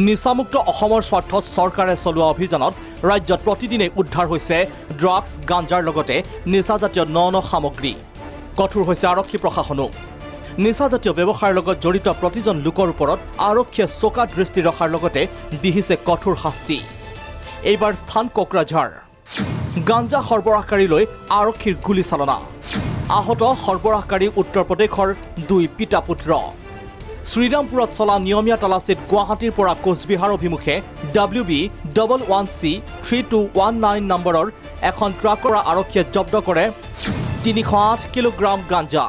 নিচামুক্ত অসমৰ স্বাৰ্থত চৰকাৰে চলোৱা অভিযানত ৰাজ্যত প্ৰতিদিনে উদ্ধাৰ হৈছে ড্ৰাগছ গাঞ্জাৰ লগতে নিচাজাতীয় ন সামগ্ৰী কঠোৰ হৈছে আৰক্ষী প্ৰশাসনো নিচাজাতীয় ব্যৱসায়ৰ লগত জড়িত প্ৰতিজন লোকৰ ওপৰত আৰক্ষীয়ে চোকা দৃষ্টি ৰখাৰ লগতে বিহিছে কঠোৰ শাস্তি এইবাৰ স্থান কোকৰাঝাৰ গাঞ্জা সৰবৰাহকাৰীলৈ আৰক্ষীৰ গুলীচালনা আহত সৰবৰাহকাৰী উত্তৰ প্ৰদেশৰ 2 পিতা পুত্ৰ শ্ৰীৰামপুৰত চলা নিয়মীয়া তালাচীত গুৱাহাটীৰ পৰা কোচবিহাৰ অভিমুখে WB11C 3219 নম্বৰৰ এখন ট্ৰাকৰ আৰক্ষীয়ে জব্দ কৰে 308 কিলোগ্ৰাম গাঞ্জা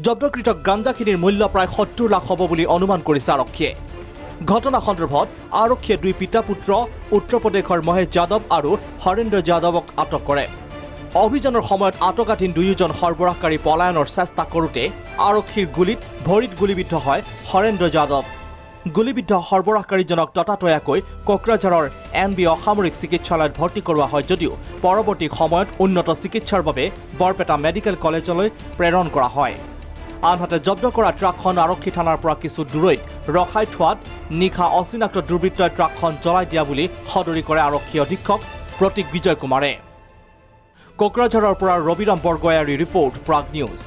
জব্দকৃত গাঞ্জাখিনিৰ মূল্য প্ৰায় 70 লাখ হ'ব বুলি অনুমান কৰিছে আৰক্ষীয়ে ঘটনা সন্দৰ্ভত আৰক্ষীয়ে 2 পিতা পুত্ৰ উত্তৰ প্ৰদেশৰ মহেশ যাদৱ আৰু হৰেন্দ্ৰ যাদৱক আটক কৰে অভিযানৰ সময়ত আটকাধীন দুয়োজন সৰবৰাহকাৰী পলায়নৰ চেষ্টা কৰোঁতে আৰক্ষীৰ গুলীত ভৰিত গুলীবিদ্ধ হয় হৰেন্দ্ৰ যাদৱ গুলীবিদ্ধ সৰবৰাহকাৰীজনক ততাতৈয়াকৈ কোকৰাঝাৰৰ NB অসামৰিক চিকিৎসালয়ত ভৰ্তি কৰোৱা হয় যদিও পৰৱৰ্তী সময়ত উন্নত চিকিৎসাৰ বাবে বৰপেটা মেডিকেল কলেজলৈ প্ৰেৰণ কৰা হয় আনহাতে জব্দ কৰা ট্ৰাকখন আৰক্ষী থানাৰ পৰা কিছু দূৰৈত ৰখাই থোৱাত নিশা অচিনাক্ত দুৰ্বৃত্তই ট্ৰাকখন জ্বলাই দিয়া বুলি সদৰি কৰে আৰক্ষী অধীক্ষক প্ৰতীক বিজয় কুমাৰে কোকৰাঝাৰৰ পৰা ৰবিৰাম বৰগয়াৰীৰ ৰিপৰ্ট প্ৰাগ নিউজ